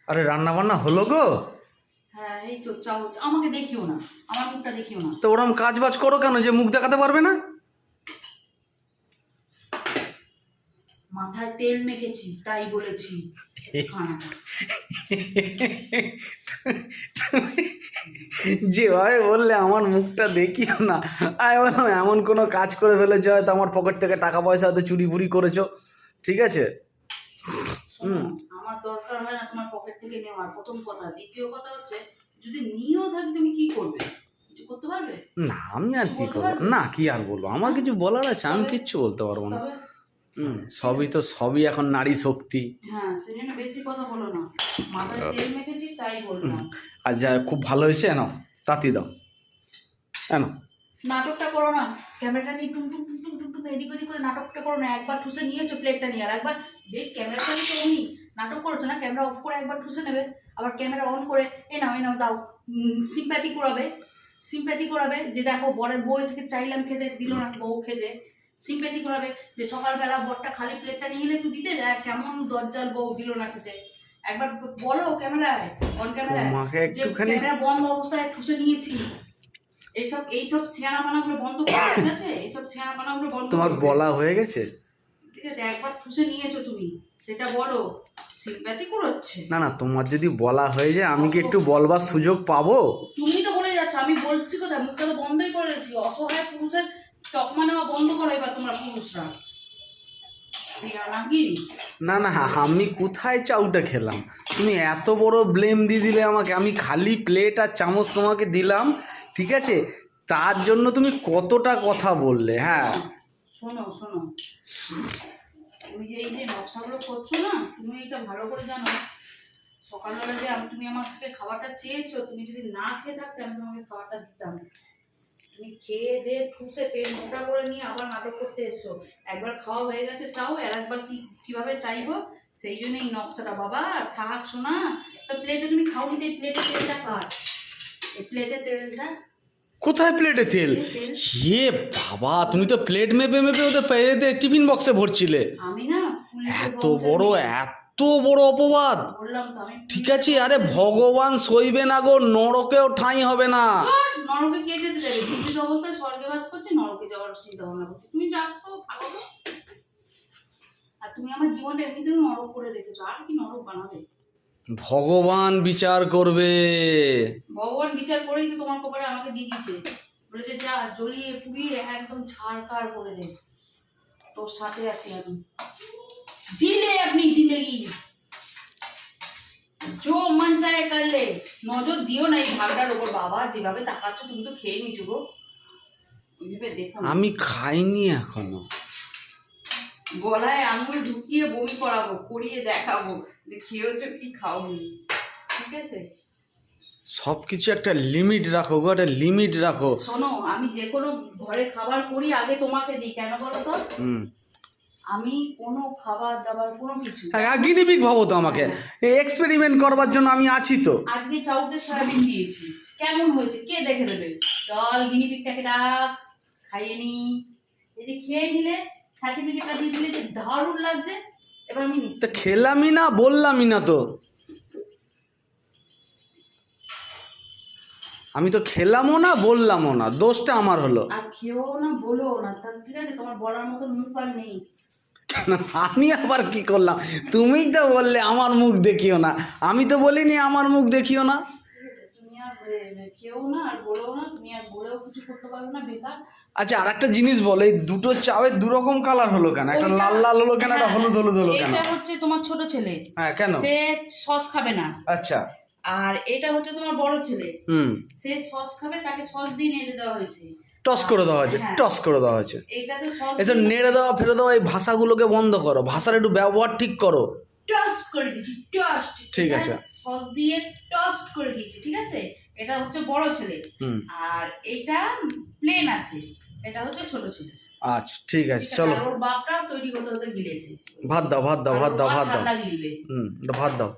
আরে রান্না বান্না হলো গো? হ্যাঁ এই তো চাও, আমাকে দেখিও না, আমার মুখটা দেখিও না। তো ওরম কাজ বাজ করো কেন যে মুখ দেখাতে পারবে না? মাথায় তেল মেখেছি তাই বলেছি। যেভাবে বললে আমার মুখটা দেখিও না, আমি বললাম এমন কোনো কাজ করে ফেলেছো হয়তো, আমার পকেট থেকে টাকা পয়সা হয়তো চুরি ফুরি করেছো, ঠিক আছে? আমার দরকার হয় না তোমার পকেট থেকে নেওয়ার, প্রথম কথা। দ্বিতীয় কথা হচ্ছে, যদি নিয়েও থাকি তুমি কি করবে? কিছু করতে পারবে না, আমি আর কি করবো? না, কি আর বলবো, আমার কিছু বলার আছে? আমি কিচ্ছু বলতে পারবো না। সবই এখন নারী শক্তি। হ্যাঁ, সেজন্য বেশি কথা বলো না। মাথায় তেল মেখেছি তাই বললাম। আর যা খুব ভালো হয়েছে, এনো তাতি দাও, এনো। নাটকটা করো না, ক্যামেরাটা নিয়ে টুম টুম টুম টুম টুম টুম এদিক ওদিক করে নাটকটা করো না। একবার ঠুসে নিয়েছো প্লেটটা নিয়ে, আর একবার যে ক্যামেরাটা নিয়ে তুমি নাটক করেছো না, ক্যামেরা অফ করে একবার ঠুসে নেবে, আবার ক্যামেরা অন করে এ নাও দাও। সিম্প্যাথি করাবে যে দেখো বরের বউ থেকে চাইলাম খেতে, দিল না বউ খেতে। সিম্প্যাথি করাবে যে সকালবেলা বরটা খালি প্লেটটা নিয়ে এলে একটু দিতে যায়, কেমন দরজাল বউ দিল না খেতে। একবার বলো ক্যামেরায়, অন ক্যামেরায়, যে ক্যামেরা বন্ধ অবস্থায় ঠুসে নিয়েছি। এইসব ছেঁড়াপানাগুলো বন্ধ করো, ঠিক আছে? এইসব ছেঁড়াপানাগুলো বন্ধ। তোমার বলা হয়ে গেছে, ঠিক আছে? একবার ঠুসে নিয়েছো তুমি, সেটা বলো। সিম্প্যাথি করছে না, তোমার যদি বলা হয়ে যায় আমি কি একটু বলবার সুযোগ পাবো? তুমি তো বলে যাচ্ছ, আমি বলছি কোথায়? মুখটা তো বন্ধই করে রেখেছি। অসহায় পুরুষের তকমা নেওয়া বন্ধ করো এবার তোমরা পুরুষরা। না, আমি কোথায় চাউটা খেলাম? তুমি এত বড় ব্লেম দিয়ে দিলে আমাকে। আমি খালি প্লেট আর চামচ তোমাকে দিলাম, ঠিক আছে? তার জন্য তুমি কতটা কথা বললে। হ্যাঁ শোনো, তুমি যে এই যে নকশাগুলো করছো না, তুমি এটা ভালো করে জানো। সকালবেলা যে তুমি আমার থেকে খাবারটা চেয়েছো, তুমি যদি না খেয়ে থাকতে আমি তোমাকে খাবারটা দিতাম। তুমি খেয়ে দিয়ে ঠুসে পেট মোটা করে নিয়ে আবার নাটক করতে এসছো। একবার খাওয়া হয়ে গেছে তাও, আর একবার কিভাবে চাইবো? সেই জন্য এই নকশাটা। বাবা থাক শোনা, তো প্লেটে তুমি খাওনি, তো এই প্লেটে তেলটা কার? এই প্লেটে তেলটা কোথায়? প্লেটে তেল? হে বাবা, তুমি তো প্লেট মেপে ওদের টিফিন বক্সে ভরছিলে। আমি না এত বড় অপবাদ! ঠিক আছে, আরে ভগবান সইবে না গো, নরকেও ঠাঁই হবে না। নরকে কে যেতে দেবে? জীবিত অবস্থায় স্বর্গে বাস করছে, নরকে যাওয়ার চিন্তা ভাবনা করছে। তুমি যাও তো, ভালো তো। আর তুমি আমার জীবনটা এমনিতেও নরক করে রেখেছো, আর কি নরক বানাবে? ভগবান বিচার করবে। ভগবান বিচার করেই তো তোমার কপালে আমাকে দিয়ে দিয়েছে। বলেছে যা জ্বলিয়ে পুড়িয়ে একদম ছাড়কার করে দে, তোর সাথে আছি আমি। জিলে আপনি জিন্দেগি जो मन चाहे कर ले। নজর দিও না এই ভাগটার উপর। বাবা যেভাবে তাকাচ্ছ, তুমি তো খেয়ে নিয়েছো গো। আমি খাইনি এখনো। গলায় আঙুল ঢুকিয়ে বমি করাবো, করিয়ে দেখাবো যে খেয়েছো কি খাওনি, ঠিক আছে? সবকিছু একটা লিমিট রাখো গো, একটা লিমিট রাখো। শোনো, আমি যে কোনো ঘরে খাবার করি আগে তোমাকে দিই, কেন বলো তো? আমি কোনো খাবার দাবার কোনো কিছু গিনিপিগ ভাবো তো আমাকে, এক্সপেরিমেন্ট করবার জন্য আমি আছি তো। আজকে চাউতে সয়াবিন দিয়েছি, কেমন হয়েছে কে দেখে দেবে? চল গিনিপিগটাকে ডাক, খাইয়ে নি। এই যে খেয়ে নিলে, সার্টিফিকেটটা দিয়ে দিলে যে দারুণ লাগছে, এবার আমি নিচ্ছি। তো খেলামই না, বললামই না তো। আমি তো খেলামও না, বললামও না, দোষটা আমার হলো। আর খেও না, বলো না, তার ঠিক আছে? তোমার বলার মতো মুখ আর নেই। আমি আবার কি করলাম? তুমিই তো বললে আমার মুখ দেখিও না, আমি তো বলিনি আমার মুখ দেখিও না। তুমি আর খেও না, আর বলো না, তুমি আর বলেও কিছু করতে পারবে না, বেকার। আচ্ছা, আর একটা জিনিস বলো, এই দুটো চাওয়ের দুরকম কালার হলো কেন? একটা লাল লাল হলো কেন, একটা হলুদ হলুদ হলো কেন? এটা হচ্ছে তোমার ছোট ছেলে। হ্যাঁ, কেন? সে সস খাবে না। আচ্ছা। আর এটা হচ্ছে তোমার বড় ছেলে। সে সস খাবে, তাকে সস দিয়ে নেড়ে দেওয়া হয়েছে, টস করে দেওয়া হয়েছে, টস করে দেওয়া হয়েছে। এইটাতে সস এসব নেড়ে দেওয়া ফেলে দেওয়া, এই ভাষাগুলোকে বন্ধ করো, ভাষার একটু ব্যবহার ঠিক করো। টস করে দিয়েছি, টস। ঠিক আছে, সস দিয়ে টস করে দিয়েছি, ঠিক আছে? এটা হচ্ছে বড় ছেলে, আর এটা প্লেন আছে, এটা হচ্ছে ছোট ছেলে। আচ্ছা ঠিক আছে, চলো। ওর বাপটা তৈরি হতে হতে গিলেছে। ভাত দাও, ভাত দাও, ভাত দাও, ভাত দাও। ঠান্ডা গিলবে। ভাত দাও।